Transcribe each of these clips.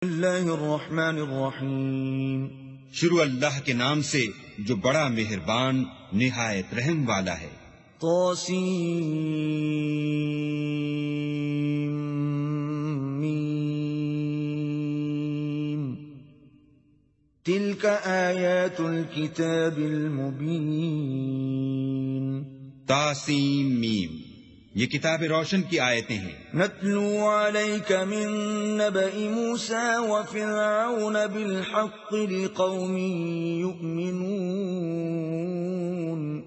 اللہ الرحمن الرحیم، شروع اللہ کے نام سے جو بڑا مہربان نہایت رحم والا ہے۔ طاسیم تلک آیات الکتاب المبین۔ تاسیم میم، یہ کتاب روشن کی آیتیں ہیں۔ نتلو علیک من نبأ موسیٰ وفرعون بالحق لقوم یؤمنون۔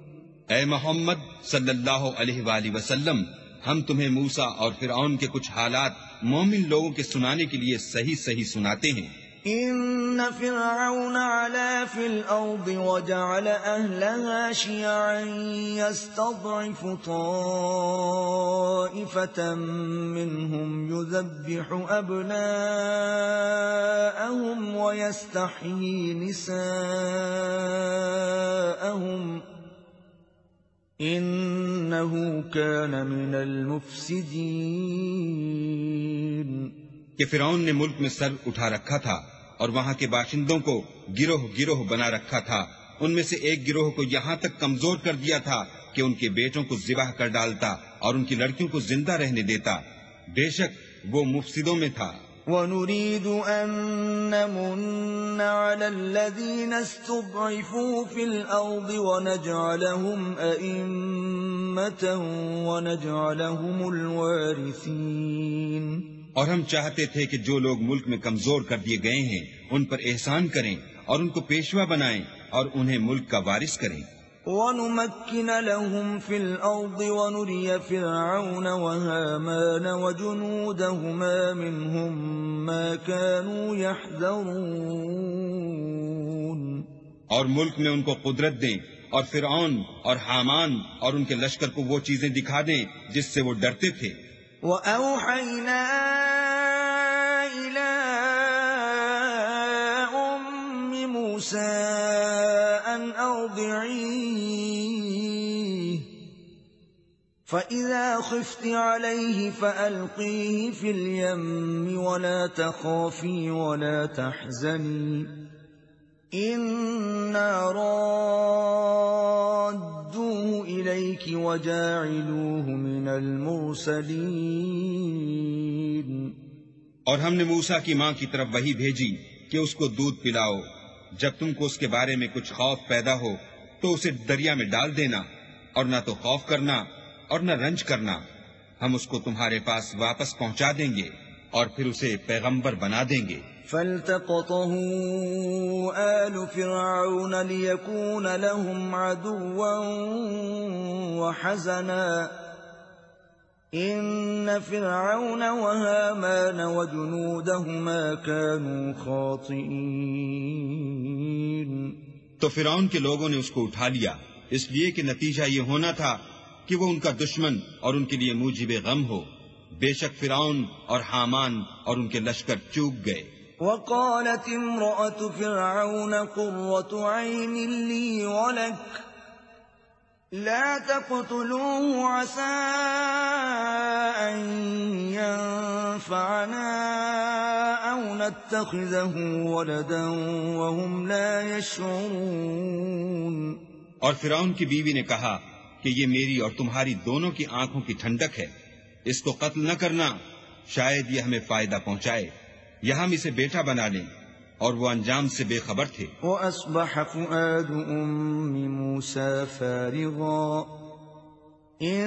اے محمد صلی اللہ علیہ وآلہ وسلم، ہم تمہیں موسیٰ اور فرعون کے کچھ حالات مومن لوگوں کے سنانے کے لیے صحیح صحیح سناتے ہیں۔ ان فرعون علا فی الارض وجعل اہلها شیعا یستضعف طائفة منهم یذبح ابناءهم ویستحیی نساءهم انه کان من المفسدین۔ کہ فرعون نے ملک میں سر اٹھا رکھا تھا اور وہاں کے باشندوں کو گروہ گروہ بنا رکھا تھا، ان میں سے ایک گروہ کو یہاں تک کمزور کر دیا تھا کہ ان کے بیٹوں کو ذبح کر ڈالتا اور ان کی لڑکیوں کو زندہ رہنے دیتا، بے شک وہ مفسدوں میں تھا۔ وَنُرِيدُ أَن نَّمُنَّ عَلَى الَّذِينَ اسْتُضْعِفُوا فِي الْأَرْضِ وَنَجْعَلَهُمْ أَئِمَّةً وَنَجْعَلَهُمُ الْوَارِثِينَ۔ اور ہم چاہتے تھے کہ جو لوگ ملک میں کمزور کر دیے گئے ہیں ان پر احسان کریں اور ان کو پیشوا بنائیں اور انہیں ملک کا وارث کریں۔ وَنُمَكِّنَ لَهُمْ فِي الْأَرْضِ وَنُرِيَ فِرْعَوْنَ وَهَامَانَ وَجُنُودَهُمَا مِنْهُمْ مَا كَانُوا يَحْذَرُونَ۔ اور ملک میں ان کو قدرت دیں اور فرعون اور حامان اور ان کے لشکر کو وہ چیزیں دکھا دیں جس سے وہ ڈرتے تھے۔ وَأَوْحَيْنَا إِلَىٰ أُمِّ مُوسَىٰ أَنْ أَرْضِعِيهِ فَإِذَا خِفْتِ عَلَيْهِ فَأَلْقِيهِ فِي الْيَمِّ وَلَا تَخَافِي وَلَا تَحْزَنِي إِنَّا رَادُّوهُ إِلَيْكِ وَجَاعِلُوهُ مِنَ الْمُرْسَلِينَ۔ اور ہم نے موسیٰ کی ماں کی طرف وحی بھیجی کہ اس کو دودھ پلاؤ، جب تم کو اس کے بارے میں کچھ خوف پیدا ہو تو اسے دریا میں ڈال دینا، اور نہ تو خوف کرنا اور نہ رنج کرنا، ہم اس کو تمہارے پاس واپس پہنچا دیں گے اور پھر اسے پیغمبر بنا دیں گے۔ فَالْتَقَطَهُ آلُ فِرْعَوْنَ لِيَكُونَ لَهُمْ عَدُوًّا وَحَزَنًا إِنَّ فِرْعَوْنَ وَهَامَانَ وَجُنُودَهُمَا كَانُوا خَاطِئِينَ۔ تو فرعون کے لوگوں نے اس کو اٹھا لیا، اس لیے کہ نتیجہ یہ ہونا تھا کہ وہ ان کا دشمن اور ان کے لیے موجب غم ہو۔ بے شک فرعون اور حامان اور ان کے لشکر چوک گئے۔ وقالت امرأة فرعون قرة عين لي ولك لا تقتلوه عسى أن ينفعنا أو نتخذه ولدا وهم لا يشعرون۔ اور فرعون کی بیوی نے کہا کہ یہ میری اور تمہاری دونوں کی آنکھوں کی ٹھنڈک ہے، اس کو قتل نہ کرنا، شاید یہ ہمیں فائدہ پہنچائے، یا ہم اسے بیٹا بنا لیں، اور وہ انجام سے بے خبر تھے۔ وَأَصْبَحَ فُؤَادُ أُمِّ مُوسَىٰ فَارِغًا إِن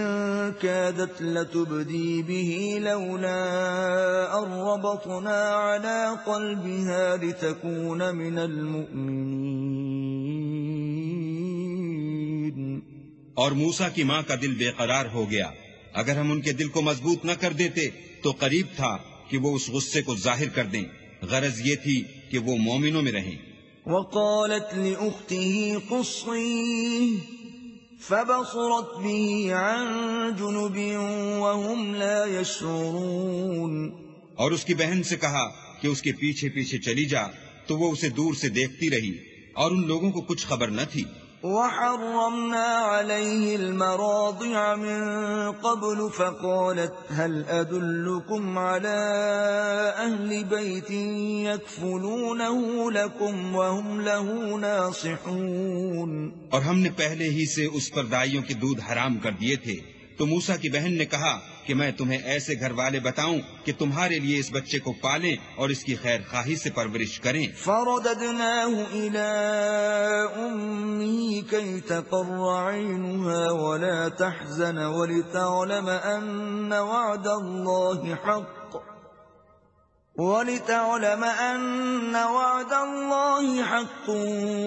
كَادَتْ لَتُبْدِي بِهِ لَوْلَا أَن رَّبَطْنَا عَلَىٰ قَلْبِهَا لِتَكُونَ مِنَ الْمُؤْمِنِينَ۔ اور موسیٰ کی ماں کا دل بے قرار ہو گیا، اگر ہم ان کے دل کو مضبوط نہ کر دیتے تو قریب تھا کہ وہ اس غصے کو ظاہر کر دیں، غرض یہ تھی کہ وہ مومنوں میں رہیں۔ وقالت لأخته قصيه فبصرت به عن جنب وهم لا يشعرون۔ اور اس کی بہن سے کہا کہ اس کے پیچھے پیچھے چلی جا، تو وہ اسے دور سے دیکھتی رہی اور ان لوگوں کو کچھ خبر نہ تھی۔ وحرمنا عليه المراضع من قبل فقالت هل أدلكم على أهل بيت يكفلونه لكم وهم له ناصحون. اور ہم نے پہلے ہی سے اس پر دائیوں کے دودھ حرام کر دیے تھے، تو موسیٰ کی بہن نے کہا کہ میں تمہیں ایسے گھر والے بتاؤں کہ تمہارے لیے اس بچے کو پالیں اور اس کی خیر خواہی سے پرورش کریں۔ فرددناه إلى أمه كي تقر عينها ولا تحزن ولتعلم أن وعد الله حق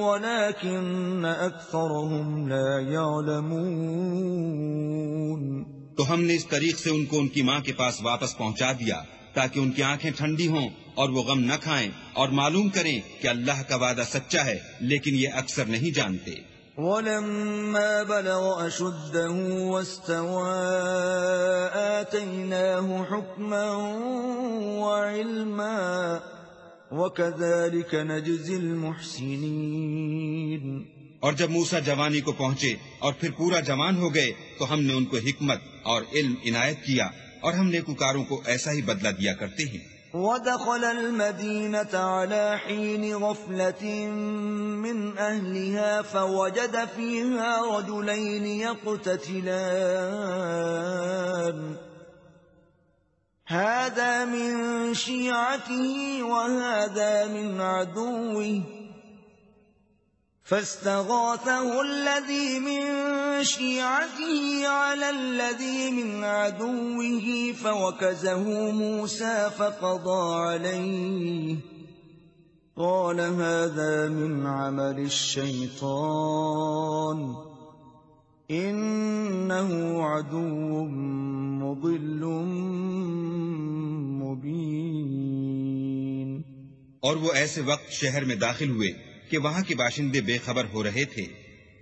ولكن أكثرهم لا يعلمون. تو ہم نے اس طریق سے ان کو ان کی ماں کے پاس واپس پہنچا دیا تاکہ ان کی آنکھیں ٹھنڈی ہوں اور وہ غم نہ کھائیں اور معلوم کریں کہ اللہ کا وعدہ سچا ہے، لیکن یہ اکثر نہیں جانتے۔ وَلَمَّا بَلَغَ أَشُدَّهُ وَاسْتَوَىٰ آتَيْنَاهُ حُكْمًا وَعِلْمًا وَكَذَلِكَ نَجْزِي الْمُحْسِنِينَ۔ اور جب موسیٰ جوانی کو پہنچے اور پھر پورا جوان ہو گئے تو ہم نے ان کو حکمت اور علم عنایت کیا، اور ہم نیکوکاروں کو ایسا ہی بدلہ دیا کرتے ہیں۔ وَدَخَلَ الْمَدِينَةَ عَلَىٰ حِينِ غَفْلَةٍ مِّنْ أَهْلِهَا فَوَجَدَ فِيهَا رَجُلَيْنِ يَقْتَتِلَانِ هَٰذَا مِن شِيعَتِهِ وَهَٰذَا مِنْ عَدُوِّهِ فاستغاثه الذي من شيعته على الذي من عدوه فوكزه موسى فقضى عليه قال هذا من عمل الشيطان إنه عدو مضل مبين۔ اور وہ ایسے وقت شہر میں داخل ہوئے کہ وہاں کے باشندے بے خبر ہو رہے تھے،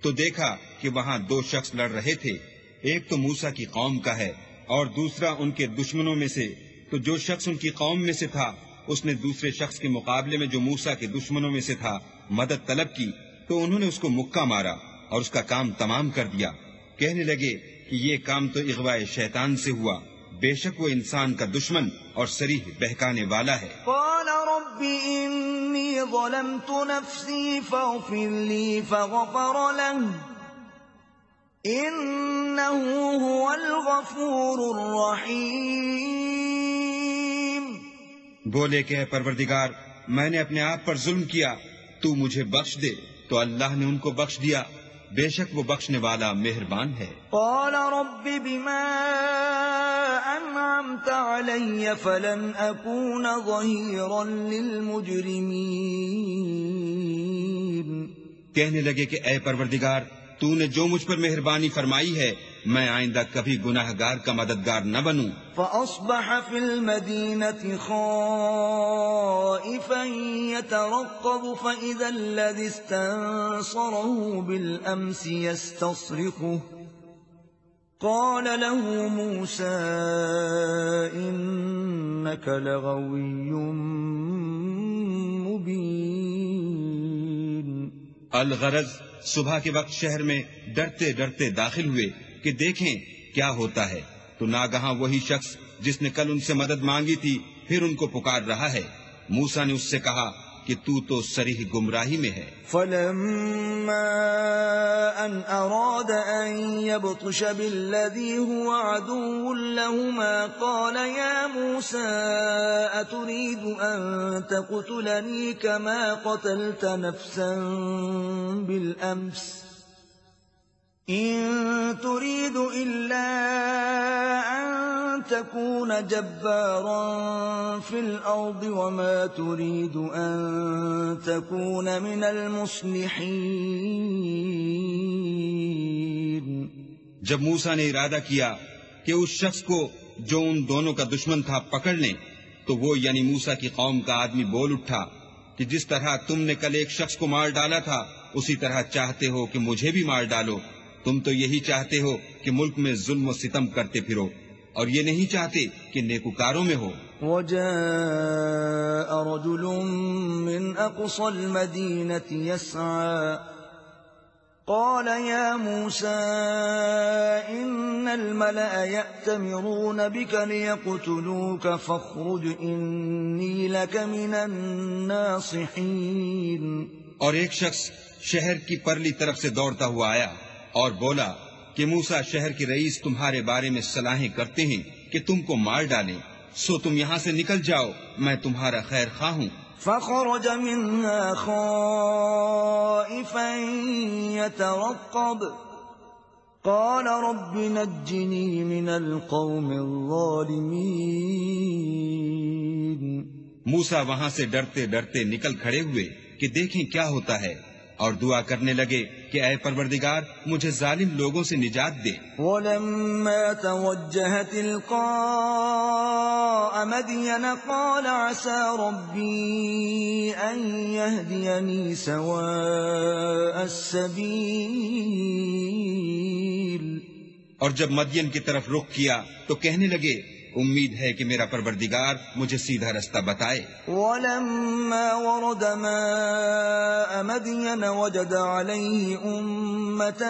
تو دیکھا کہ وہاں دو شخص لڑ رہے تھے، ایک تو موسیٰ کی قوم کا ہے اور دوسرا ان کے دشمنوں میں سے۔ تو جو شخص ان کی قوم میں سے تھا اس نے دوسرے شخص کے مقابلے میں جو موسیٰ کے دشمنوں میں سے تھا مدد طلب کی، تو انہوں نے اس کو مکہ مارا اور اس کا کام تمام کر دیا۔ کہنے لگے کہ یہ کام تو اغوائے شیطان سے ہوا، بے شک وہ انسان کا دشمن اور صریح بہکانے والا ہے۔ قال رب انی ظلمت نفسی فاغفر لی فغفر له انه هو الغفور الرحیم۔ بولے کہ اے پروردگار، میں نے اپنے آپ پر ظلم کیا، تو مجھے بخش دے، تو اللہ نے ان کو بخش دیا، بے شک وہ بخشنے والا مہربان ہے۔ قال رب بما انعمت علی فلن اکون ظہیرا للمجرمین۔ کہنے لگے کہ اے پروردگار، تو نے جو مجھ پر مہربانی فرمائی ہے میں آئندہ کبھی گناہگار کا مددگار نہ بنوں۔ فأصبح في المدينة خائفا يترقب فإذا الذي استنصره بالأمس يستصرخه قال له موسى إنك لغوي مبين۔ الغرض صبح کے وقت شہر میں ڈرتے ڈرتے داخل ہوئے کہ دیکھیں کیا ہوتا ہے، تو ناگہاں وہی شخص جس نے کل ان سے مدد مانگی تھی پھر ان کو پکار رہا ہے۔ موسیٰ نے اس سے کہا کہ تو صریح گمراہی میں ہے۔ فلما ان اراد ان يبطش بالذي هو عدو لهما قال يا موسى اتريد ان تقتلني كما قتلت نفسا بالامس إن تريد إلا أن تكون جبارا في الأرض وما تريد أن تكون من المصلحين۔ جب موسیٰ نے ارادہ کیا کہ اس شخص کو جو ان دونوں کا دشمن تھا پکڑ لیں، تو وہ یعنی موسیٰ کی قوم کا آدمی بول اٹھا کہ جس طرح تم نے کل ایک شخص کو مار ڈالا تھا اسی طرح چاہتے ہو کہ مجھے بھی مار ڈالو۔ تم تو یہی چاہتے ہو کہ ملک میں ظلم و ستم کرتے پھرو اور یہ نہیں چاہتے کہ نیکوکاروں میں ہو۔ وجاء رجل من أقصى المدينة يسعى قال يا موسى إن الملأ يأتمرون بك ليقتلوك فاخرج إني لك من الناصحين. اور ایک شخص شہر کی پرلی طرف سے دوڑتا ہوا آیا اور بولا کہ موسیٰ شہر کے رئیس تمہارے بارے میں صلاحیں کرتے ہیں کہ تم کو مار ڈالیں، سو تم یہاں سے نکل جاؤ، میں تمہارا خیر خواہ ہوں. فخرج منها خائفا يترقب قال رب نجني من القوم الظالمين. موسیٰ وہاں سے ڈرتے ڈرتے نکل کھڑے ہوئے کہ دیکھیں کیا ہوتا ہے، اور دعا کرنے لگے کہ اے پروردگار مجھے ظالم لوگوں سے نجات دے. وَلَمَّا تَوَجَّهَ تِلْقَاءَ مَدْيَنَ قَالَ عَسَى رَبِّي أَن يَهْدِيَنِي سَوَاءَ السَّبِيلِ. اور جب مدین کی طرف رخ کیا تو کہنے لگے امید ہے کہ میرا پروردگار مجھے سیدھا رستہ بتائے. وَلَمَّا وَرَدَ مَاءَ مَدْيَنَ وَجَدَ عَلَيْهِ أُمَّةً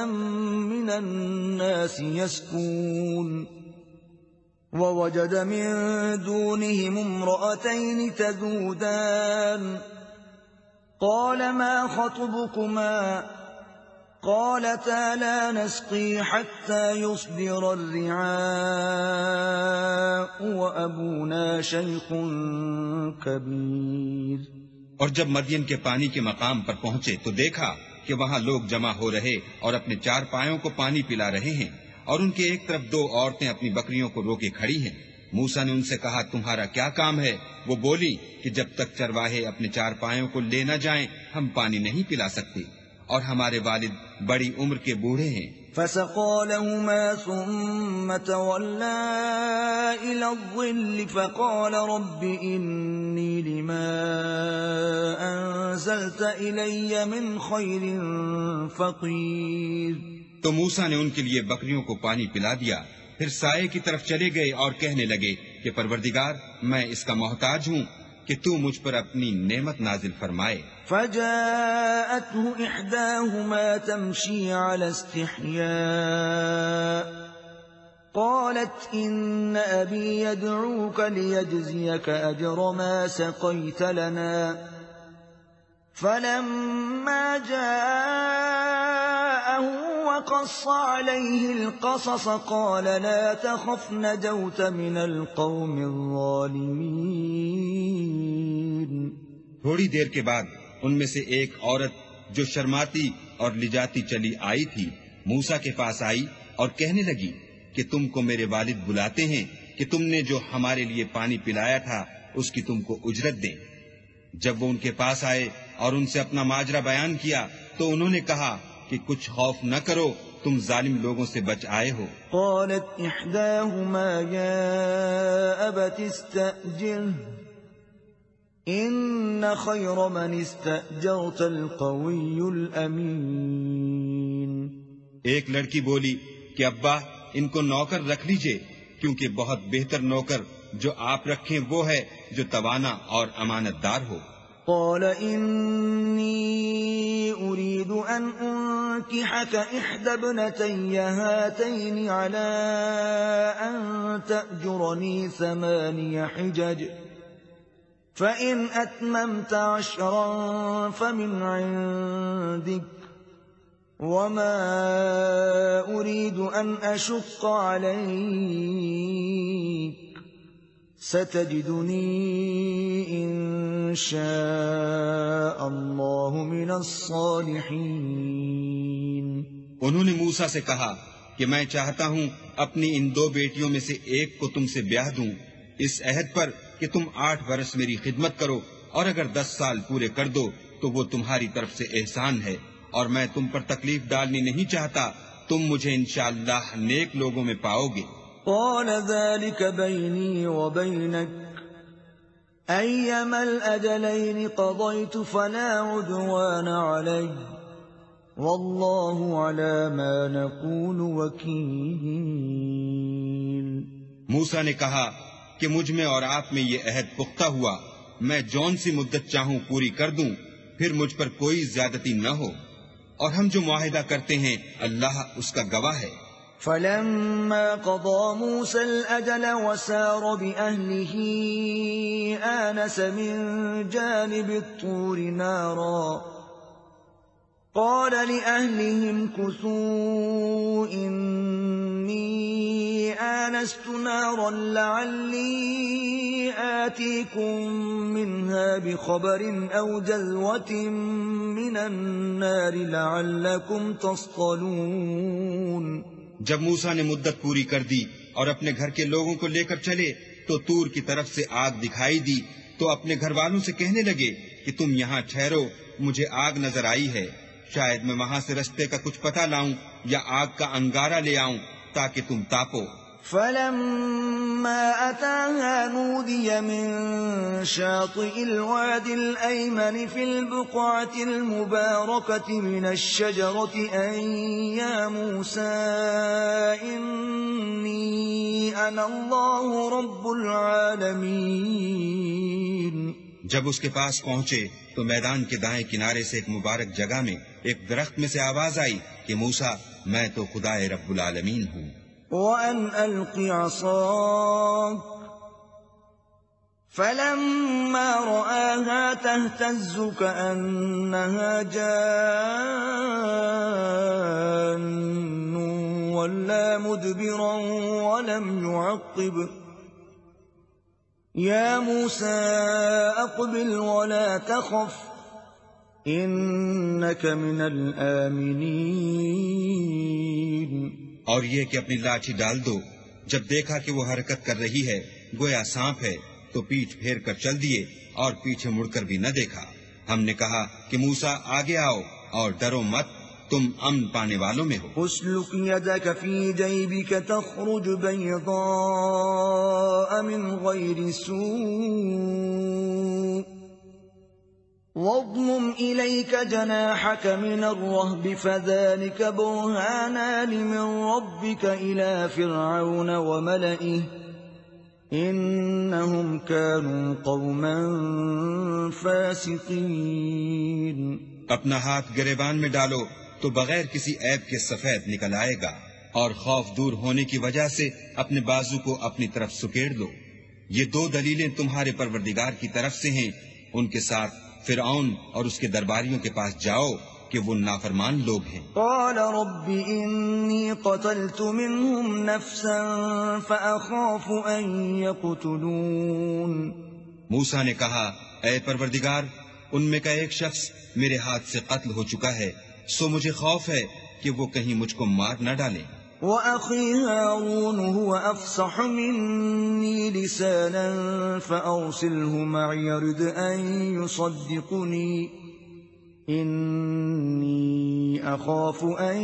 مِّنَ النَّاسِ يَسْقُونَ وَوَجَدَ مِن دُونِهِمُ امْرَأَتَيْنِ تَذُودَانِ قَالَ مَا خَطْبُكُمَا قالتا لا نسقي حتى يصدر الرعاء وأبونا شيخ كبير. اور جب مدین کے پانی کے مقام پر پہنچے تو دیکھا کہ وہاں لوگ جمع ہو رہے اور اپنے چار پایوں کو پانی پلا رہے ہیں، اور ان کے ایک طرف دو عورتیں اپنی بکریوں کو روکے کھڑی ہیں. موسیٰ نے ان سے کہا تمہارا کیا کام ہے؟ وہ بولی کہ جب تک چرواہے اپنے چار پایوں کو لے نہ جائیں ہم پانی نہیں پلا سکتے، اور ہمارے والد بڑی عمر کے بوڑھے ہیں. فسقى لهما ثم تولى إلى الظل فقال رب إني لما أنزلت إلي من خير فقير. تو موسیٰ نے ان کے لیے بکریوں کو پانی پلا دیا، پھر سائے کی طرف چلے گئے اور کہنے لگے کہ پروردگار میں اس کا محتاج ہوں کہ تو مجھ پر اپنی نعمت نازل فرمائے. فجاءته إحداهما تمشي على استحياء قالت إن أبي يدعوك ليجزيك أجر ما سقيت لنا. فلما جاءه وقص عليه القصص قال لا تخف نجوت من القوم الظالمين. تھوڑی دیر کے بعد ان میں سے ایک عورت جو شرماتی اور لجاتی چلی آئی تھی موسیٰ کے پاس آئی اور کہنے لگی کہ تم کو میرے والد بلاتے ہیں کہ تم نے جو ہمارے لیے پانی پلایا تھا اس کی تم کو اجرت دیں. جب وہ ان کے پاس آئے اور ان سے اپنا ماجرا بیان کیا تو انہوں نے کہا کہ کچھ خوف نہ کرو، تم ظالم لوگوں سے بچ آئے ہو. قالت إحداهما يا أبت استأجره إن خير من استأجرت القوي الأمين. ایک لڑکی بولی کہ ابا ان کو نوکر رکھ لیجئے، کیونکہ بہت بہتر نوکر جو آپ رکھیں وہ ہے جو توانا اور امانت دار ہو. قال إني أريد أن أنكحك إحدى ابنتي هاتين على أن تأجرني 8 حجج فإن أتممت 10 فمن عندك وما أريد أن أشق عليك ستجدني إن شاء الله من الصالحين. انہوں نے موسیٰ سے کہا کہ میں چاہتا ہوں اپنی ان 2 بیٹیوں میں سے ایک کو تم سے بیاہ دوں، اس عہد پر کہ تم 8 برس میری خدمت کرو، اور اگر 10 سال پورے کر دو تو وہ تمہاری طرف سے احسان ہے، اور میں تم پر تکلیف ڈالنی نہیں چاہتا، تم مجھے انشاءاللہ نیک لوگوں میں پاؤ گے. قال ذلك بيني وبينك أيما الأجلين قضيت فلا عدوان علي والله على ما نقول وكيل. موسیٰ نے کہا کہ مجھ میں اور آپ میں یہ عہد پختہ ہوا، میں جون سی مدت چاہوں پوری کر دوں، پھر مجھ پر کوئی زیادتی نہ ہو، اور ہم جو معاہدہ کرتے ہیں اللہ اس کا گواہ ہے۔ فلما قضى موسى الأجل وسار بأهله آنس من جانب الطور نارا قال لأهلهم كثوا إني آنست نارا لعلي آتيكم منها بخبر أو جذوة من النار لعلكم تصطلون۔ جب موسیٰ نے مدت پوری کر دی اور اپنے گھر کے لوگوں کو لے کر چلے تو طور کی طرف سے آگ دکھائی دی، تو اپنے گھر والوں سے کہنے لگے کہ تم یہاں ٹھہرو، مجھے آگ نظر آئی ہے، شاید میں وہاں سے رستے کا کچھ پتہ لاؤں یا آگ کا انگارہ لے آؤں تاکہ تم تاپو۔ فلما أتاها نودي من شاطئ الواد الأيمن في البقعة المباركة من الشجرة أن يا موسى إني أنا الله رب العالمين۔ جب اس کے پاس پہنچے تو میدان کے دائیں کنارے سے ایک مبارک جگہ میں ایک درخت میں سے آواز آئی کہ موسیٰ میں تو خدائے رب العالمین ہوں۔ وَأَنْ أَلْقِ عَصَاكَ فَلَمَّا رَآهَا تَهْتَزُّ كَأَنَّهَا جَانٌّ وَلَّىٰ مُدْبِرًا وَلَمْ يُعَقِّبْ يَا مُوسَىٰ أَقْبِلْ وَلَا تَخَفْ إِنَّكَ مِنَ الْآمِنِينَ۔ اور یہ کہ اپنی لاٹھی ڈال دو۔ جب دیکھا کہ وہ حرکت کر رہی ہے گویا سانپ ہے تو پیٹھ پھیر کر چل دیے اور پیچھے مڑ کر بھی نہ دیکھا۔ ہم نے کہا کہ موسیٰ آگے آؤ اور ڈرو مت، تم امن پانے والوں میں ہو۔ اسلک یدک فی جیبک تخرج بیضاء من غیر سوء واضمم الیک جناحک من الرہب فذلک برہانان من ربک الی فرعون وملئہ انہم کانوا قوما فاسقین۔ اپنا ہاتھ گریبان میں ڈالو تو بغیر کسی عیب کے سفید نکل آئے گا، اور خوف دور ہونے کی وجہ سے اپنے بازو کو اپنی طرف سکیڑ دو۔ یہ دو دلیلیں تمہارے پروردگار کی طرف سے ہیں، ان کے ساتھ فرعون اور اس کے درباریوں کے پاس جاؤ کہ وہ نافرمان لوگ ہیں۔ قال رب انی قتلت منهم نفسا فاخاف ان يقتلون۔ موسیٰ نے کہا اے پروردگار، ان میں کا ایک شخص میرے ہاتھ سے قتل ہو چکا ہے، سو مجھے خوف ہے کہ وہ کہیں مجھ کو مار نہ ڈالیں۔ وَأَخِي هَارُونُ هُوَ أَفْصَحُ مِنِّي لِسَانًا فَأَرْسِلْهُ مَعِيَ رِدْ أَن يُصَدِّقُنِي إِنِّي أَخَافُ أَن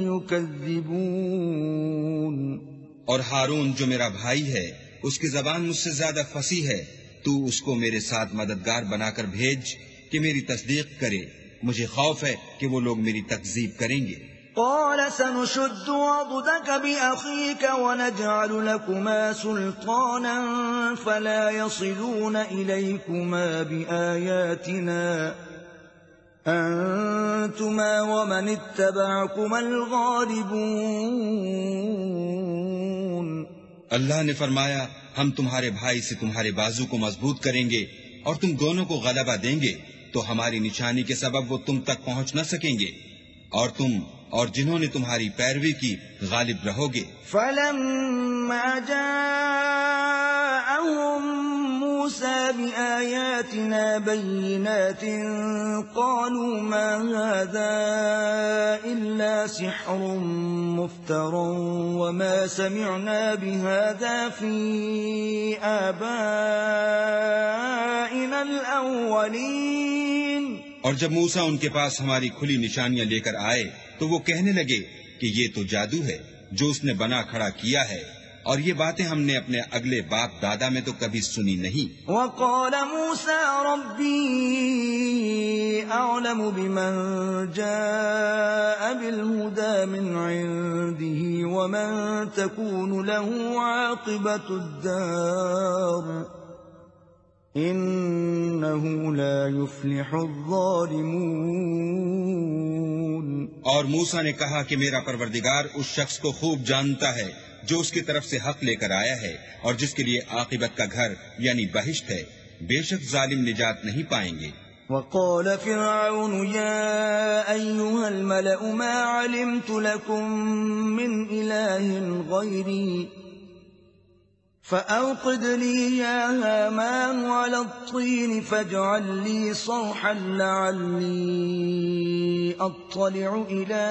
يُكَذِّبُونِ۔ اور ہارون جو میرا بھائی ہے اس کی زبان مجھ سے زیادہ فصیح ہے، تو اس کو میرے ساتھ مددگار بنا کر بھیج کہ میری تصدیق کرے، مجھے خوف ہے کہ وہ لوگ میری تکذیب کریں گے۔ قال سنشد عضدك بأخيك ونجعل لكما سلطانا فلا يصلون إليكما بآياتنا أنتما ومن اتبعكما الغالبون۔ اللہ نے فرمایا ہم تمہارے بھائی سے تمہارے بازو کو مضبوط کریں گے اور تم دونوں کو غلبہ دیں گے، تو ہماری نشانی کے سبب وہ تم تک پہنچ نہ سکیں گے، اور تم اور جنہوں نے تمہاری پیروی کی غالب رہو گے۔ فلما جاءهم موسى بآياتنا بينات قالوا ما هذا إلا سحر مفترى وما سمعنا بهذا في آبائنا الأولين۔ اور جب موسیٰ ان کے پاس ہماری کھلی نشانیاں لے کر آئے تو وہ کہنے لگے کہ یہ تو جادو ہے جو اس نے بنا کھڑا کیا ہے، اور یہ باتیں ہم نے اپنے اگلے باپ دادا میں تو کبھی سنی نہیں۔ وقال موسى ربي أعلم بمن جاء بالهدى من عنده ومن تكون له عاقبة الدار إنه لا يفلح الظالمون۔ اور موسیٰ نے کہا کہ میرا پروردگار اس شخص کو خوب جانتا ہے جو اس کی طرف سے حق لے کر آیا ہے اور جس کے لیے عاقبت کا گھر یعنی بہشت ہے، بے شک ظالم نجات نہیں پائیں گے۔ وقال فرعون يا أيها الملأ ما علمت لكم من إله غيري فأوقد لي يا هامان على الطين فاجعل لي صرحا لعلي أطلع إلى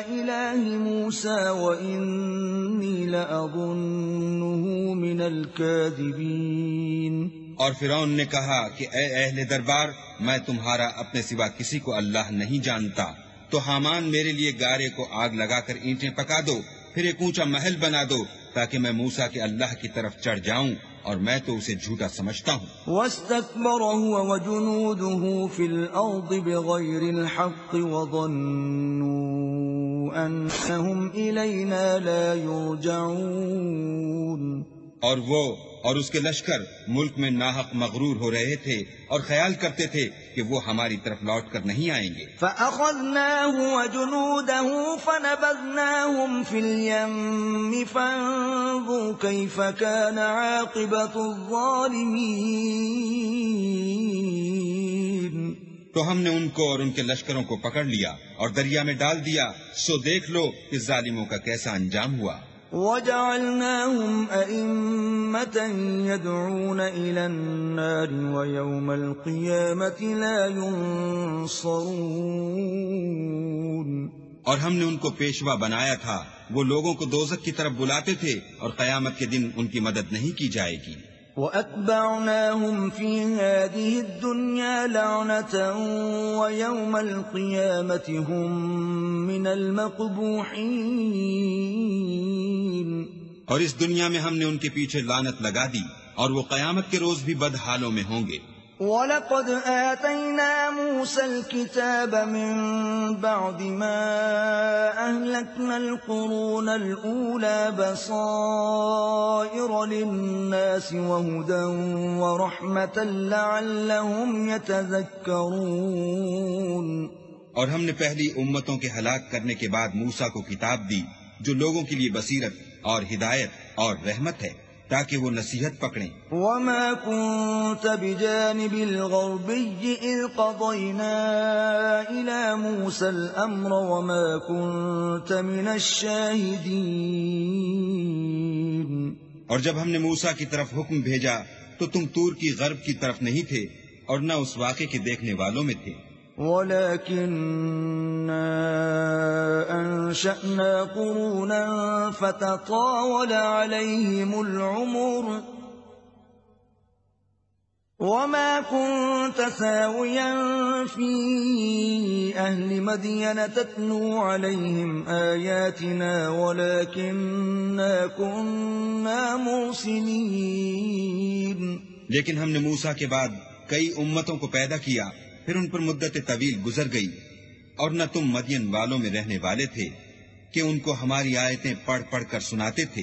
إله موسى وإني لأظنه من الكاذبين۔ اور فرعون نے کہا کہ اے اہل دربار، میں تمہارا اپنے سوا کسی کو اللہ نہیں جانتا، تو حامان میرے لیے گارے کو آگ لگا کر اینٹیں پکا دو، پھر ایک اونچا محل بنا دو تاکہ میں موسیٰ کے اللہ کی طرف چڑھ جاؤں، اور میں تو اسے جھوٹا سمجھتا ہوں۔ واستكبر هو وجنوده في الأرض بغير الحق وظنوا أنهم إلينا لا يرجعون۔ اور وہ اور اس کے لشکر ملک میں ناحق مغرور ہو رہے تھے اور خیال کرتے تھے کہ وہ ہماری طرف لوٹ کر نہیں آئیں گے۔ فَأَخَذْنَاهُ وَجُنُودَهُ فَنَبَذْنَاهُمْ فِي الْيَمِّ فَانظُرْ كَيْفَ كَانَ عَاقِبَةُ الظَّالِمِينَ۔ تو ہم نے ان کو اور ان کے لشکروں کو پکڑ لیا اور دریا میں ڈال دیا، سو دیکھ لو کہ ظالموں کا کیسا انجام ہوا۔ وَجَعَلْنَاهُمْ أَئِمَّةً يَدْعُونَ إِلَى النَّارِ وَيَوْمَ الْقِيَامَةِ لَا يُنصَرُونَ۔ اور ہم نے ان کو پیشوا بنایا تھا، وہ لوگوں کو دوزخ کی طرف بلاتے تھے اور قیامت کے دن ان کی مدد نہیں کی جائے گی۔ وَأَتْبَعْنَاهُمْ فِي هَذِهِ الدُّنْيَا لَعْنَةً وَيَوْمَ الْقِيَامَةِ هُمْ مِنَ الْمَقْبُوحِينَ۔ اور اس دنیا میں ہم نے ان کے پیچھے لعنت لگا دی اور وہ قیامت کے روز بھی بد حالوں میں ہوں گے۔ وَلَقَدْ آتَيْنَا مُوسَى الْكِتَابَ مِن بَعْدِ مَا أَهْلَكْنَا الْقُرُونَ الْأُولَى بَصَائِرَ لِلنَّاسِ وَهُدًى وَرَحْمَةً لَعَلَّهُمْ يَتَذَكَّرُونَ۔ اور ہم نے پہلی امتوں کے ہلاک کرنے کے بعد موسیٰ کو کتاب دی جو لوگوں کے لیے بصیرت اور ہدایت اور رحمت ہے تاکہ وہ نصیحت پکڑیں۔ وَمَا كُنْتَ بِجَانِبِ الْغَرْبِيِّ إِذْ قَضَيْنَا إِلَى مُوسَى الْأَمْرَ وَمَا كُنْتَ مِنَ الشَّاهِدِينَ۔ اور جب ہم نے موسیٰ کی طرف حکم بھیجا تو تم طور کی غرب کی طرف نہیں تھے اور نہ اس واقعے کے دیکھنے والوں میں تھے۔ وَلَكِنَّا أَنشَأْنَا قُرُونًا فَتَطَاوَلَ عَلَيْهِمُ الْعُمُرُ وَمَا كُنْتَ ثَاوِيًا فِي أَهْلِ مَدْيَنَ تَتْلُو عَلَيْهِمْ آيَاتِنَا وَلَكِنَّا كُنَّا مُرْسِلِينَ۔ لیکن ہم نے موسیٰ کے بعد کئی امتوں کو پیدا کیا، پھر ان پر مدت طویل گزر گئی، اور نہ تم مدین والوں میں رہنے والے تھے کہ ان کو ہماری آیتیں پڑھ پڑھ کر سناتے تھے،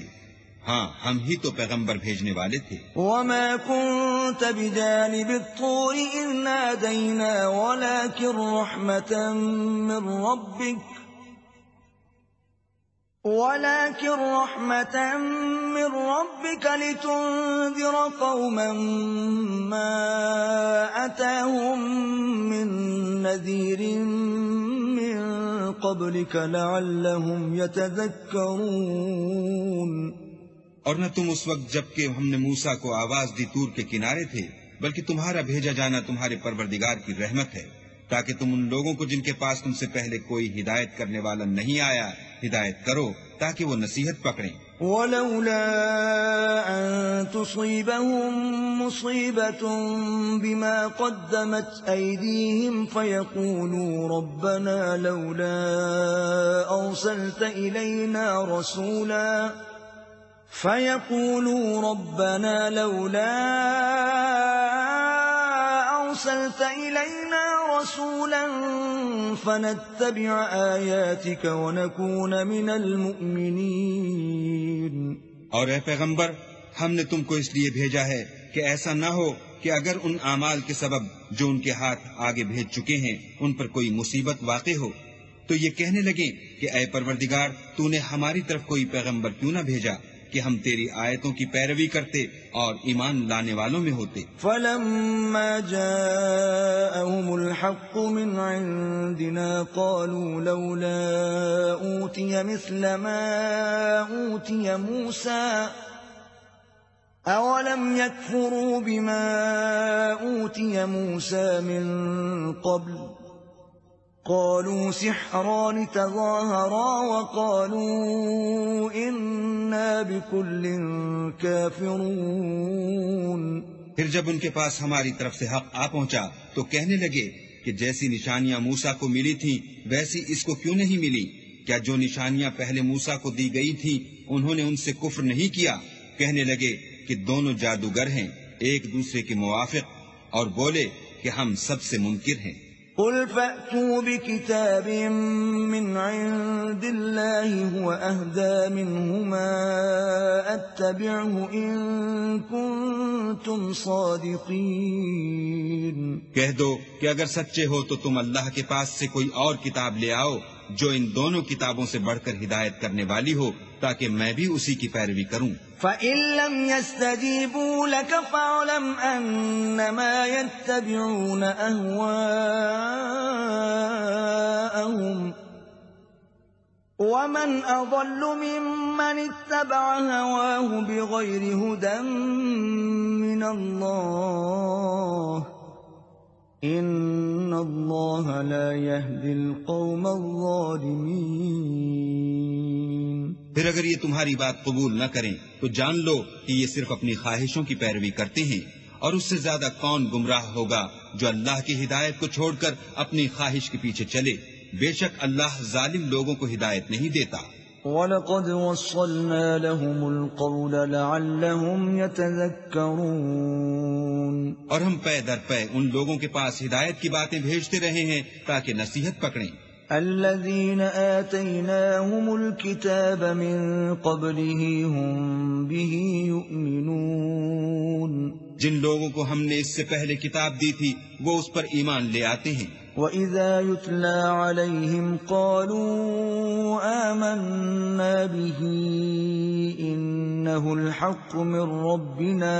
ہاں ہم ہی تو پیغمبر بھیجنے والے تھے۔ وَمَا كُنْتَ بِجَانِبِ الطُّورِ إِذْ نَادَيْنَا وَلَكِنْ رَحْمَةً مِّن رَّبِّكَ لِتُنذِرَ قَوْمًا مَّا أَتَاهُم مِّن نَّذِيرٍ مِّن قَبْلِكَ لَعَلَّهُمْ يَتَذَكَّرُونَ۔ اور نہ تم اس وقت جب کہ ہم نے موسیٰ کو آواز دی طور کے کنارے تھے، بلکہ تمہارا بھیجا جانا تمہارے پروردگار کی رحمت ہے تاکہ تم ان لوگوں کو جن کے پاس تم سے پہلے کوئی ہدایت کرنے والا نہیں آیا ہدایت کرو تاکہ وہ نصیحت پکڑیں۔ وَلَوْلَا أَن تُصِيبَهُم مُّصِيبَةٌ بِمَا قَدَّمَتْ أَيْدِيهِمْ فَيَقُولُوا رَبَّنَا لَوْلَا أَرْسَلْتَ إِلَيْنَا رَسُولًا فَنَتَّبِعَ آيَاتِكَ وَنَكُونَ مِنَ الْمُؤْمِنِينَ۔ اور اے پیغمبر، ہم نے تم کو اس لیے بھیجا ہے کہ ایسا نہ ہو کہ اگر ان اعمال کے سبب جو ان کے ہاتھ آگے بھیج چکے ہیں ان پر کوئی مصیبت واقع ہو تو یہ کہنے لگے کہ اے پروردگار تو نے ہماری طرف کوئی پیغمبر کیوں نہ بھیجا کہ ہم تیری آیتوں کی پیروی کرتے اور ایمان لانے والوں میں ہوتے۔ فلما جاءهم الحق من عندنا قالوا لولا أوتي مثل ما أوتي موسى أولم يكفروا بما أوتي موسى من قبل قالوا سحران تظاهرا وقالوا إنا بكل كافرون۔ پھر جب ان کے پاس ہماری طرف سے حق آ پہنچا تو کہنے لگے کہ جیسی نشانیاں موسیٰ کو ملی تھیں ویسی اس کو کیوں نہیں ملی؟ کیا جو نشانیاں پہلے موسیٰ کو دی گئی تھیں انہوں نے ان سے کفر نہیں کیا؟ کہنے لگے کہ دونوں جادوگر ہیں ایک دوسرے کے موافق، اور بولے کہ ہم سب سے منکر ہیں۔ قل فأتوا بكتاب من عند الله هو أهدى منهما أتبعه إن كنتم صادقين۔ کہہ دو کہ اگر سچے ہو تو تم اللہ کے پاس سے کوئی اور کتاب لے آؤ جو ان دونوں کتابوں سے بڑھ کر ہدایت کرنے والی ہو تاکہ میں بھی اسی کی پیروی کروں۔ فَإِن لَّمْ يَسْتَجِيبُوا لَكَ فَاعْلَمْ أَنَّمَا يَتَّبِعُونَ أَهْوَاءَهُمْ وَمَنْ أَضَلُّ مِمَّنِ اتَّبَعَ هَوَاهُ بِغَيْرِ هُدًى مِّنَ اللَّهِ إِنَّ اللَّهَ لَا يَهْدِي الْقَوْمَ الظَّالِمِينَ۔ پھر اگر یہ تمہاری بات قبول نہ کریں تو جان لو کہ یہ صرف اپنی خواہشوں کی پیروی کرتے ہیں، اور اس سے زیادہ کون گمراہ ہوگا جو اللہ کی ہدایت کو چھوڑ کر اپنی خواہش کے پیچھے چلے۔ بے شک اللہ ظالم لوگوں کو ہدایت نہیں دیتا۔ وَلَقَدْ وَصَّلْنَا لَهُمُ الْقَوْلَ لَعَلَّهُمْ يَتَذَكَّرُونَ، اور ہم پے در پے ان لوگوں کے پاس ہدایت کی باتیں بھیجتے رہے ہیں تاکہ نصیحت پکڑیں۔ الذين آتيناهم الكتاب من قبله هم به يؤمنون، جن لوگوں کو ہم نے اس سے پہلے کتاب دی تھی وہ اس پر ایمان لے آتے ہیں۔ وَإِذَا يُتْلَى عَلَيْهِمْ قَالُوا آمَنَّا بِهِ إِنَّهُ الْحَقُّ مِنْ رَبِّنَا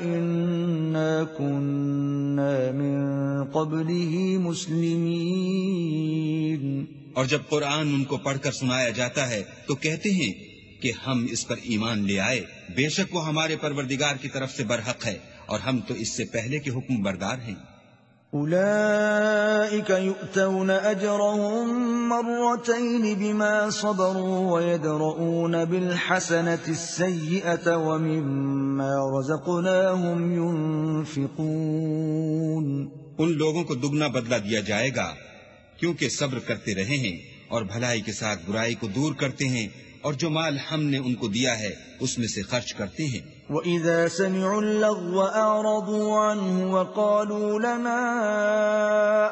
إِنَّا كُنَّا مِنْ قَبْلِهِ مُسْلِمِينَ۔ اور جب قرآن ان کو پڑھ کر سنایا جاتا ہے تو کہتے ہیں کہ ہم اس پر ایمان لے آئے، بے شک وہ ہمارے پروردگار کی طرف سے برحق ہے اور ہم تو اس سے پہلے کے حکم بردار ہیں۔ أولئك يؤتون أجرهم مرتين بما صبروا ويدرؤون بالحسنة السيئة ومما رزقناهم ينفقون۔ ان لوگوں کو دگنا بدلہ دیا جائے گا کیونکہ صبر کرتے رہے ہیں اور بھلائی کے ساتھ برائی کو دور کرتے ہیں، اور جو مال ہم نے ان کو دیا ہے اس میں سے خرچ کرتے ہیں۔ وَإِذَا سَمِعُوا اللَّغْوَ أَعْرَضُوا عَنْهُ وَقَالُوا لَنَا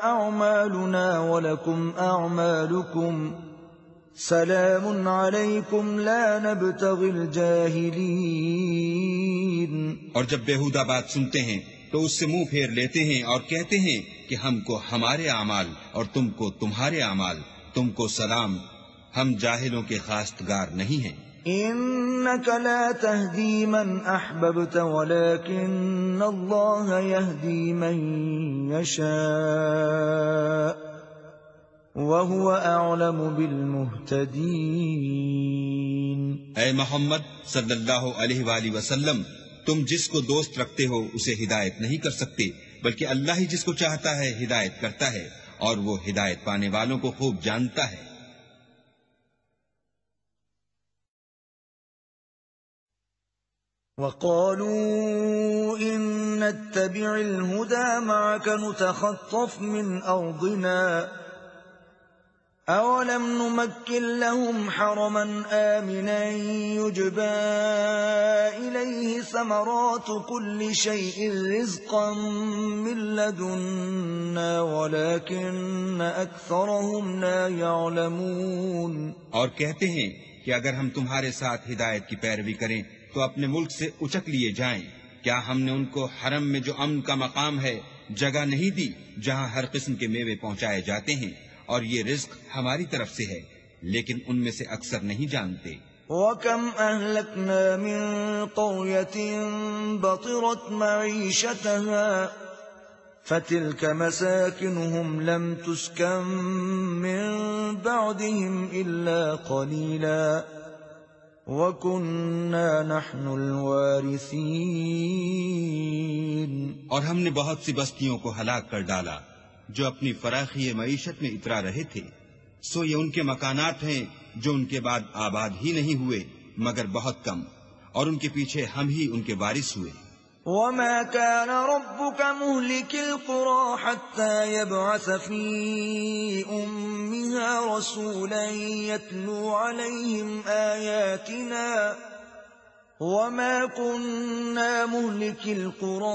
أَعْمَالُنَا وَلَكُمْ أَعْمَالُكُمْ سَلَامٌ عَلَيْكُمْ لَا نَبْتَغِي الْجَاهِلِينَ۔ اور جب بیہودہ بات سنتے ہیں تو اس سے منہ پھیر لیتے ہیں اور کہتے ہیں کہ ہم کو ہمارے اعمال اور تم کو تمہارے اعمال، تم کو سلام، ہم جاہلوں کے خواستگار نہیں ہیں۔ إِنَّكَ لَا تَهْدِي مَنْ أَحْبَبْتَ وَلَكِنَّ اللَّهَ يَهْدِي مَنْ يَشَاءُ وَهُوَ أَعْلَمُ بِالْمُهْتَدِينَ۔ اے محمد صلی اللہ علیہ وآلہ وسلم، تم جس کو دوست رکھتے ہو اسے ہدایت نہیں کر سکتے، بلکہ اللہ ہی جس کو چاہتا ہے ہدایت کرتا ہے، اور وہ ہدایت پانے والوں کو خوب جانتا ہے۔ وَقَالُوا إِن نَّتَّبِعِ الْهُدَىٰ مَعَكَ نُتَخَطَّفْ مِنْ أَرْضِنَا أَوَلَمْ نُمَكِّن لَّهُمْ حَرَمًا آمِنًا يُجْبَىٰ إِلَيْهِ ثَمَرَاتُ كُلِّ شَيْءٍ رِّزْقًا مِّن لَّدُنَّا وَلَٰكِنَّ أَكْثَرَهُمْ لَا يَعْلَمُونَ۔ اور کہتے ہیں کہ اگر ہم تمہارے ساتھ ہدایت کی پیروی کریں تو اپنے ملک سے اچک لیے جائیں؟ کیا ہم نے ان کو حرم میں جو امن کا مقام ہے جگہ نہیں دی، جہاں ہر قسم کے میوے پہنچائے جاتے ہیں، اور یہ رزق ہماری طرف سے ہے، لیکن ان میں سے اکثر نہیں جانتے۔ وَكَمْ أَهْلَكْنَا مِنْ قَرْيَةٍ بَطِرَتْ مَعِيشَتَهَا فَتِلْكَ مَسَاكِنُهُمْ لَمْ تُسْكَنْ مِنْ بَعْدِهِمْ إِلَّا قَلِيلًا وَكُنَّا نَحْنُ الْوَارِثِينَ۔ اور ہم نے بہت سی بستیوں کو ہلاک کر ڈالا جو اپنی فراخی معیشت میں اترا رہے تھے، سو یہ ان کے مکانات ہیں جو ان کے بعد آباد ہی نہیں ہوئے مگر بہت کم، اور ان کے پیچھے ہم ہی ان کے وارث ہوئے۔ وَمَا كَانَ رَبُّكَ مُهْلِكِ الْقُرَىٰ حَتَّىٰ يَبْعَثَ فِي أُمِّهَا رَسُولًا يَتْلُو عَلَيْهِمْ آيَاتِنَا وَمَا كُنَّا مُهْلِكِ الْقُرَىٰ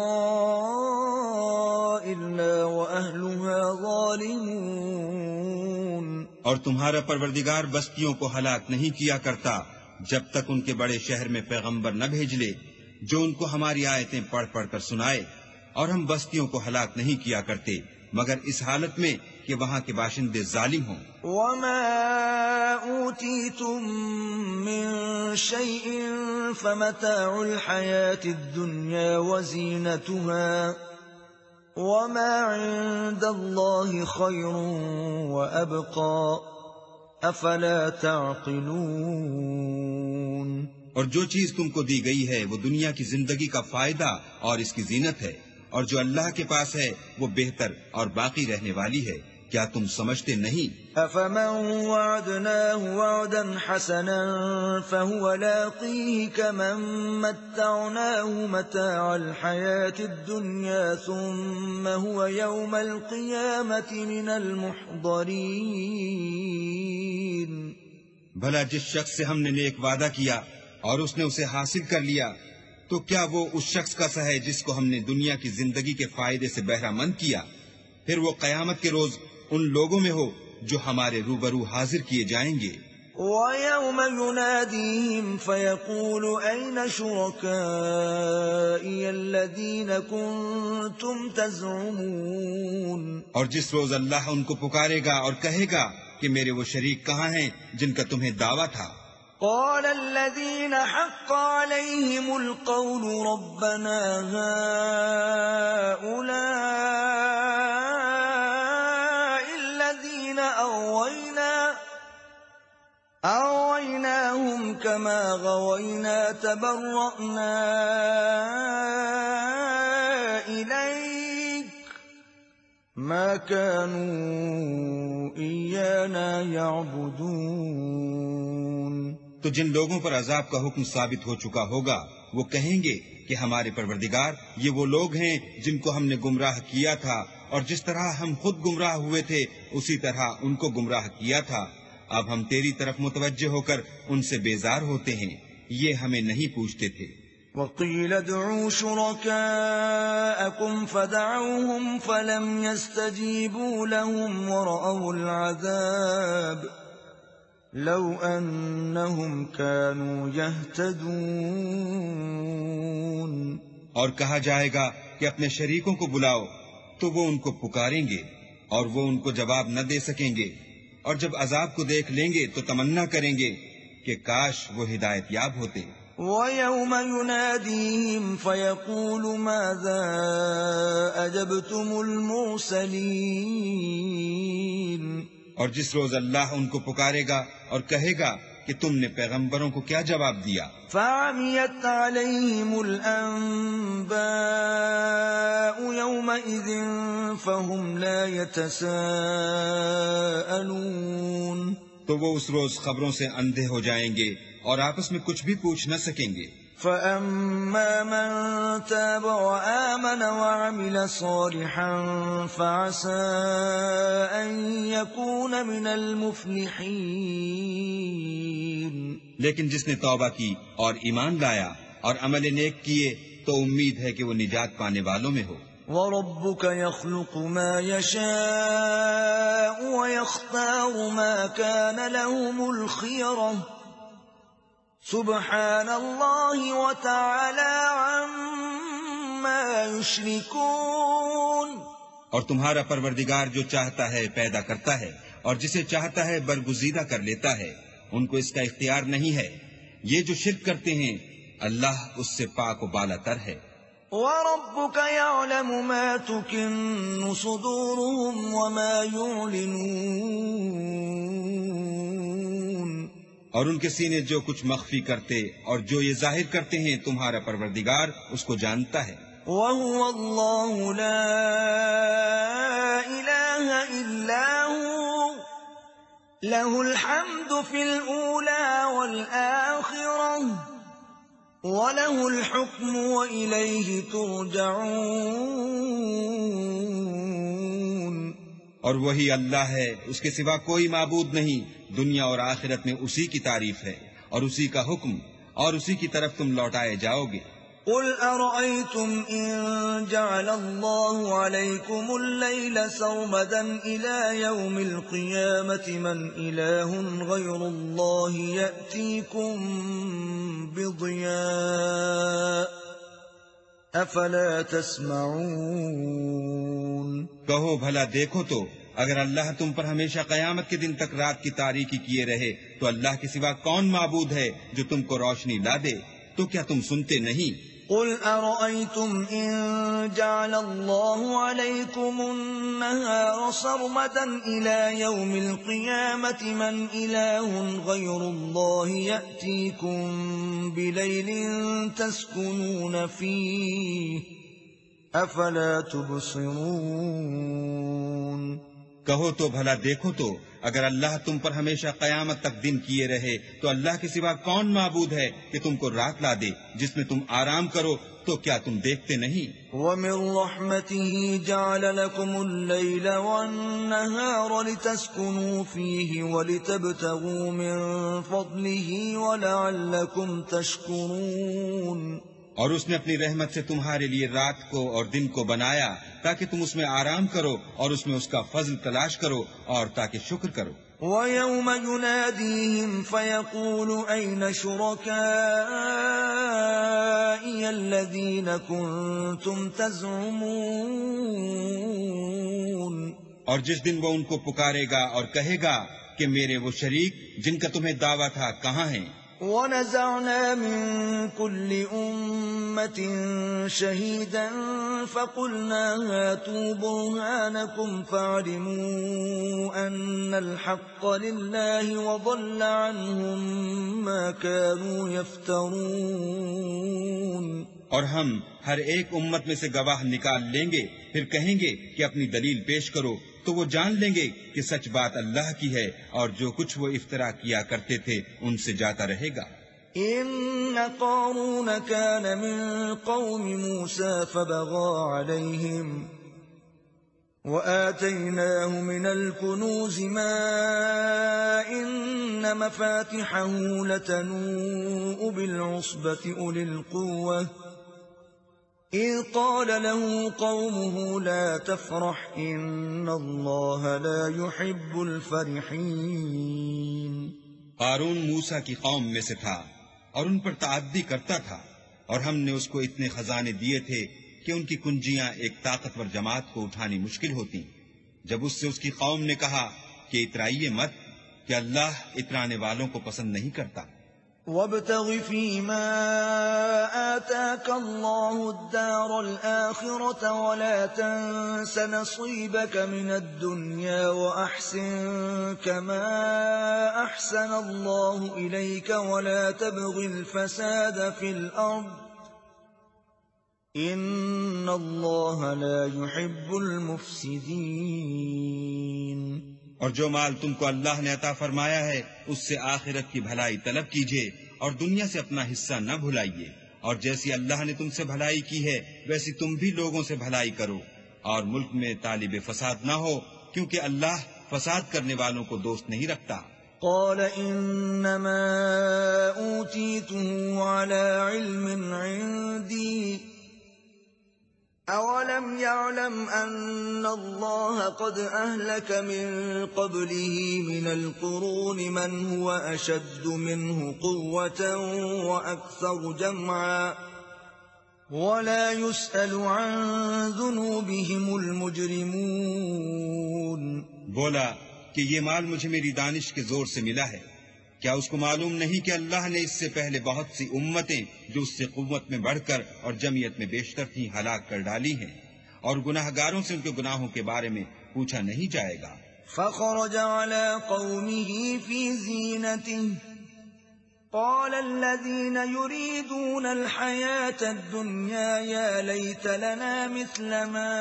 إِلَّا وَأَهْلُهَا ظَالِمُونَ۔ اور تمہارا پروردگار بستیوں کو ہلاک نہیں کیا کرتا جب تک ان کے بڑے شہر میں پیغمبر نہ بھیج لے جو ان کو ہماری آیتیں پڑھ پڑھ کر سنائے، اور ہم بستیوں کو ہلاک نہیں کیا کرتے مگر اس حالت میں کہ وہاں کے باشندے ظالم ہوں۔ وَمَا أُوتِيتُم مِّن شَيْءٍ فَمَتَاعُ الْحَيَاةِ الدُّنْيَا وَزِينَتُهَا وَمَا عِندَ اللَّهِ خَيْرٌ وَأَبْقَىٰ أَفَلَا تَعْقِلُونَ۔ اور جو چیز تم کو دی گئی ہے وہ دنیا کی زندگی کا فائدہ اور اس کی زینت ہے، اور جو اللہ کے پاس ہے وہ بہتر اور باقی رہنے والی ہے، کیا تم سمجھتے نہیں؟ أَفَمَن وَعَدْنَاهُ وَعْدًا حَسَنًا فَهُوَ لَاقِيهِ كَمَن مَّتَّعْنَاهُ مَتَاعَ الْحَيَاةِ الدُّنْيَا ثُمَّ هُوَ يَوْمَ الْقِيَامَةِ مِنَ الْمُحْضَرِينَ۔ بھلا جس شخص سے ہم نے نیک وعدہ کیا اور اس نے اسے حاصل کر لیا، تو کیا وہ اس شخص کا سا ہے جس کو ہم نے دنیا کی زندگی کے فائدے سے بہرہ مند کیا؟ پھر وہ قیامت کے روز ان لوگوں میں ہو جو ہمارے روبرو حاضر کیے جائیں گے۔ وَيَوْمَ يُنَادِيهِمْ فَيَقُولُ أَيْنَ شُرَكَائِيَ الَّذِينَ كُنتُمْ تَزْعُمُونَ۔ اور جس روز اللہ ان کو پکارے گا اور کہے گا کہ میرے وہ شریک کہاں ہیں جن کا تمہیں دعویٰ تھا؟ قال الذين حق عليهم القول ربنا هؤلاء الذين أغويناهم كما غوينا تبرأنا إليك ما كانوا إيانا يعبدون۔ تو جن لوگوں پر عذاب کا حکم ثابت ہو چکا ہوگا وہ کہیں گے کہ ہمارے پروردگار یہ وہ لوگ ہیں جن کو ہم نے گمراہ کیا تھا، اور جس طرح ہم خود گمراہ ہوئے تھے اسی طرح ان کو گمراہ کیا تھا۔ اب ہم تیری طرف متوجہ ہو کر ان سے بیزار ہوتے ہیں، یہ ہمیں نہیں پوچھتے تھے۔ وَقِيلَ ادْعُوا شُرَكَاءَكُمْ فَدَعَوْهُمْ فَلَمْ يَسْتَجِيبُوا لَهُمْ وَرَأَوُا الْعَذَابَ لَوْ أَنَّهُمْ كَانُوا يَهْتَدُونَ۔ اور کہا جائے گا کہ اپنے شریکوں کو بلاؤ تو وہ ان کو پکاریں گے اور وہ ان کو جواب نہ دے سکیں گے، اور جب عذاب کو دیکھ لیں گے تو تمنا کریں گے کہ کاش وہ ہدایت یاب ہوتے۔ وَيَوْمَ يُنَادِيهِمْ فَيَقُولُ مَاذَا أَجَبْتُمُ الْمُرْسَلِينَ۔ اور جس روز اللہ ان کو پکارے گا اور کہے گا کہ تم نے پیغمبروں کو کیا جواب دیا؟ فَعَمِيَتْ عَلَيْهِمُ الْأَنبَاءُ يَوْمَئِذٍ فَهُمْ لَا يَتَسَاءَلُونَ۔ تو وہ اس روز خبروں سے اندھے ہو جائیں گے اور آپس میں کچھ بھی پوچھ نہ سکیں گے۔ فَأَمَّا مَن تَابَ وَآمَنَ وَعَمِلَ صَالِحًا فَعَسَىٰ أَن يَكُونَ مِنَ الْمُفْلِحِينَ۔ لیکن جس نے توبہ کی اور ایمان لایا اور عمل نیک کیے تو امید ہے کہ وہ نجات پانے والوں میں ہو۔ وَرَبُّكَ يَخْلُقُ مَا يَشَاءُ وَيَخْتَارُ مَا كَانَ لَهُمُ الْخِيَرَةُ سبحان اللہ وتعالی عما یشرکون۔ اور تمہارا پروردگار جو چاہتا ہے پیدا کرتا ہے اور جسے چاہتا ہے برگزیدہ کر لیتا ہے، ان کو اس کا اختیار نہیں ہے۔ یہ جو شرک کرتے ہیں اللہ اس سے پاک و بالا تر ہے۔ وَرَبُّكَ يَعْلَمُ مَا تُكِنُّ صُدُورُهُمْ وَمَا يُعْلِنُونَ۔ اور ان کے سینے جو کچھ مخفی کرتے اور جو یہ ظاہر کرتے ہیں تمہارا پروردگار اس کو جانتا ہے۔ وَهُوَ اللَّهُ لَا إِلَٰهَ إِلَّا هُوَ لَهُ الْحَمْدُ فِي الْأُولَى وَالْآخِرَةِ وَلَهُ الْحُكْمُ وَإِلَيْهِ تُرْجَعُونَ۔ اور وہی اللہ ہے، اس کے سوا کوئی معبود نہیں، دنیا اور آخرت میں اسی کی تعریف ہے اور اسی کا حکم، اور اسی کی طرف تم لوٹائے جاؤ گے۔ قل أرأيتم إن جعل الله عليكم الليل سرمدا إلى يوم القيامة من إله غير الله يأتيكم بضياء أفلا تسمعون۔ کہو بھلا دیکھو تو اگر اللہ تم پر ہمیشہ قیامت کے دن تک رات کی تاریکی کیے رہے تو اللہ کے سوا کون معبود ہے جو تم کو روشنی لا دے؟ تو کیا تم سنتے نہیں؟ قل أرأيتم إن جعل الله عليكم النهار سرمدا إلى يوم القيامة من إله غير الله يأتيكم بليل تسكنون فيه أفلا تبصرون۔ کہو تو بھلا دیکھو تو اگر اللہ تم پر ہمیشہ قیامت تک دن کیے رہے تو اللہ کے سوا کون معبود ہے کہ تم کو رات لا دے جس میں تم آرام کرو؟ تو کیا تم دیکھتے نہیں؟ وَمِن رَحْمَتِهِ جَعَلَ لَكُمُ اللَّيْلَ وَالنَّهَارَ لِتَسْكُنُوا فِيهِ وَلِتَبْتَغُوا مِن فَضْلِهِ وَلَعَلَّكُمْ تَشْكُرُونَ۔ اور اس نے اپنی رحمت سے تمہارے لیے رات کو اور دن کو بنایا تاکہ تم اس میں آرام کرو اور اس میں اس کا فضل تلاش کرو اور تاکہ شکر کرو۔ وَيَوْمَ يُنَادِيهِمْ فَيَقُولُ أَيْنَ شُرَكَائِيَ الَّذِينَ كُنتُمْ تَزْعُمُونَ۔ اور جس دن وہ ان کو پکارے گا اور کہے گا کہ میرے وہ شریک جن کا تمہیں دعویٰ تھا کہاں ہیں؟ وَنَزَعْنَا مِن كُلِّ أُمَّةٍ شَهِيدًا فَقُلْنَا هَاتُوا بُرْهَانَكُمْ فَعَلِمُوا أَنَّ الْحَقَّ لِلَّهِ وَضَلَّ عَنْهُمْ مَا كَانُوا يَفْتَرُونَ۔ اور ہم ہر ایک امت میں سے گواہ نکال لیں گے، پھر کہیں گے کہ اپنی دلیل پیش کرو، تو وہ جان لیں گے کہ سچ بات اللہ کی ہے اور جو کچھ وہ افترا کیا کرتے تھے ان سے جاتا رہے گا۔ إن قارون كان من قوم موسى فبغى عليهم وآتيناه من الكنوز ما إن مفاتحه لتنوء بالعصبة أولي القوة إذ قال له قومه لا تفرح إن الله لا يحب الفرحين۔ قارون موسیٰ کی قوم میں سے تھا اور ان پر تعدی کرتا تھا، اور ہم نے اس کو اتنے خزانے دیے تھے کہ ان کی کنجیاں ایک طاقتور جماعت کو اٹھانی مشکل ہوتی۔ جب اس سے اس کی قوم نے کہا کہ اترائیے مت، کہ اللہ اترانے والوں کو پسند نہیں کرتا۔ وَابْتَغِ فِيمَا آتَاكَ اللَّهُ الدَّارَ الْآخِرَةَ وَلَا تَنسَ نَصِيبَكَ مِنَ الدُّنْيَا وَأَحْسِن كَمَا أَحْسَنَ اللَّهُ إِلَيْكَ وَلَا تَبْغِ الْفَسَادَ فِي الْأَرْضِ إِنَّ اللَّهَ لَا يُحِبُّ الْمُفْسِدِينَ۔ اور جو مال تم کو اللہ نے عطا فرمایا ہے اس سے آخرت کی بھلائی طلب کیجیے اور دنیا سے اپنا حصہ نہ بھلائیے، اور جیسی اللہ نے تم سے بھلائی کی ہے ویسی تم بھی لوگوں سے بھلائی کرو، اور ملک میں طالب فساد نہ ہو کیونکہ اللہ فساد کرنے والوں کو دوست نہیں رکھتا۔ قال انما اوتیته على علم عندي اولم يعلم أن الله قد أهلك من قبله من القرون من هو أشد منه قوة وأكثر جمعا ولا يسأل عن ذنوبهم المجرمون. بولا کہ یہ مال مجھے میری دانش کے زور سے ملا ہے، کیا اس کو معلوم نہیں کہ اللہ نے اس سے پہلے بہت سی امتیں جو اس سے قوت میں بڑھ کر اور جمعیت میں بیشتر تھیں ہلاک کر ڈالی ہیں، اور گناہ گاروں سے ان کے گناہوں کے بارے میں پوچھا نہیں جائے گا. فخرج على قومه في زينته قال الذين يريدون الحياة الدنيا يا ليت لنا مثل ما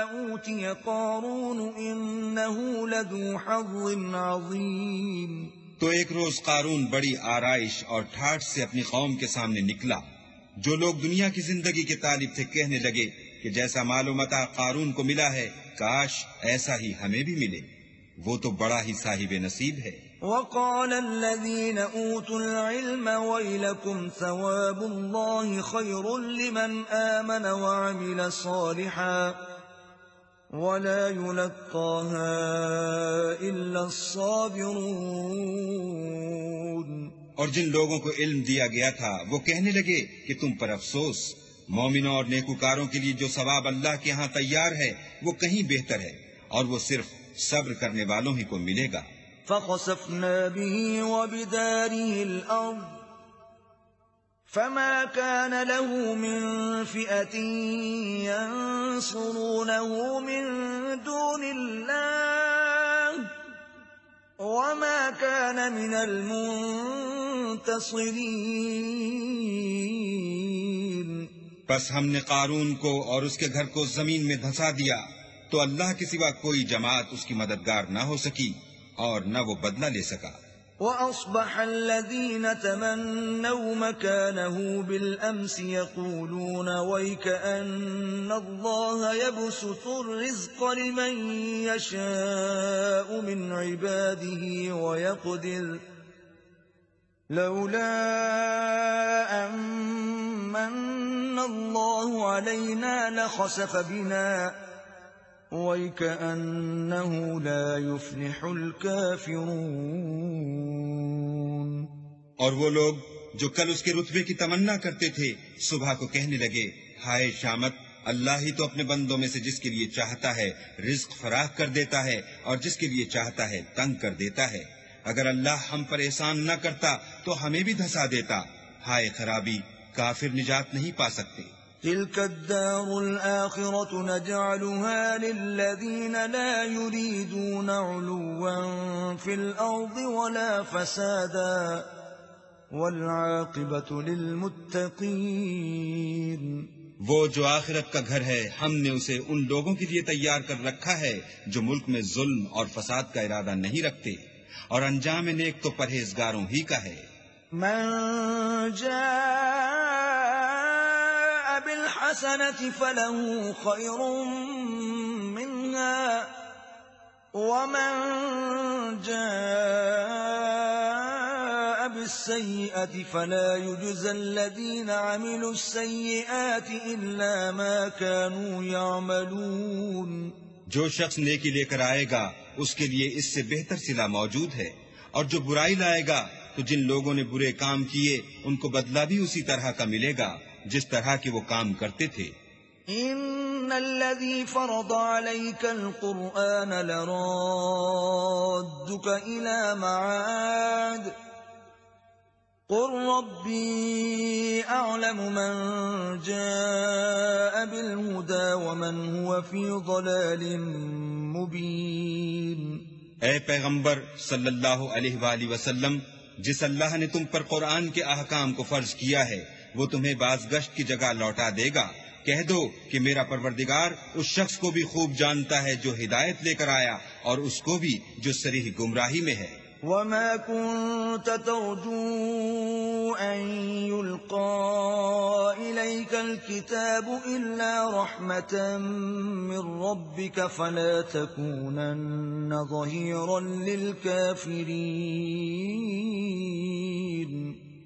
أوتي قارون إنه لذو حظ عظيم. تو ایک روز قارون بڑی آرائش اور ٹھاٹھ سے اپنی قوم کے سامنے نکلا. جو لوگ دنیا کی زندگی کے طالب تھے کہنے لگے کہ جیسا مال و متاع قارون کو ملا ہے کاش ایسا ہی ہمیں بھی ملے، وہ تو بڑا ہی صاحب نصیب ہے. وقال الذين أوتوا العلم ويلكم ثواب الله خير لمن آمن وعمل صالحا ولا يلقاها إلا الصابرون. اور جن لوگوں کو علم دیا گیا تھا وہ کہنے لگے کہ تم پر افسوس، مومنوں اور نیکوکاروں کے لیے جو ثواب اللہ کے ہاں تیار ہے وہ کہیں بہتر ہے، اور وہ صرف صبر کرنے والوں ہی کو ملے گا. فخسفنا به وبداره الأرض فما كان له من فئة ينصرونه من دون الله وما كان من المنتصرين. بس ہم نے قارون کو اور اس کے گھر کو زمین میں دھسا دیا تو اللہ کے سوا کوئی جماعت اس کی مددگار نہ ہو سکی اور نہ وہ بدلہ لے سکا. وأصبح الذين تمنوا مكانه بالأمس يقولون ويكأن الله يبسط الرزق لمن يشاء من عباده ويقدر لولا أمن الله علينا لخسف بنا وَيْكَأَنَّهُ لَا يُفْلِحُ الْكَافِرُونَ. اور وہ لوگ جو کل اس کے رتبے کی تمنا کرتے تھے صبح کو کہنے لگے ہائے شامت، اللہ ہی تو اپنے بندوں میں سے جس کے لیے چاہتا ہے رزق فراخ کر دیتا ہے اور جس کے لیے چاہتا ہے تنگ کر دیتا ہے. اگر اللہ ہم پر احسان نہ کرتا تو ہمیں بھی دھسا دیتا. ہائے خرابی، کافر نجات نہیں پا سکتے. تلك الدار الآخرة نجعلها للذين لا يريدون علوا في الأرض ولا فسادا والعاقبة للمتقين. وہ جو آخرت کا گھر ہے ہم نے اسے ان لوگوں کے لیے تیار کر رکھا ہے جو ملک میں ظلم اور فساد کا ارادہ نہیں رکھتے، اور انجام نیک تو پرہیزگاروں ہی کا ہے. من جاء بالحسنة فله خير منها ومن جاء بالسيئة فلا يجزى الذين عملوا السيئات إلا ما كانوا يعملون. جو شخص نیکی لے کر آئے گا اس کے لیے اس سے بہتر صلہ موجود ہے، اور جو برائی لائے گا تو جن لوگوں نے برے کام کیے ان کو بدلہ بھی اسی طرح کا ملے گا جس طرح کے وہ کام کرتے تھے. ان الذي فرض عليك القرآن لرادك الى معاد قل ربي اعلم من جاء بالهدى ومن هو في ضلال مبين. اے پیغمبر صلی اللہ علیہ وآلہ وسلم، جس اللہ نے تم پر قرآن کے احکام کو فرض کیا ہے وہ تمہیں بازگشت کی جگہ لوٹا دے گا. کہہ دو کہ میرا پروردگار اس شخص کو بھی خوب جانتا ہے جو ہدایت لے کر آیا اور اس کو بھی جو صریح گمراہی میں ہے. وما كنت ترجو أن يلقى إليك الكتاب إلا رحمة من ربك فلا تكونن ظهيرا للكافرين.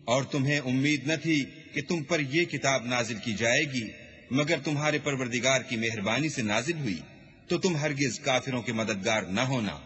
اور تمہیں امید نہ تھی کہ تم پر یہ کتاب نازل کی جائے گی مگر تمہارے پروردگار کی مہربانی سے نازل ہوئی، تو تم ہرگز کافروں کے مددگار نہ ہونا۔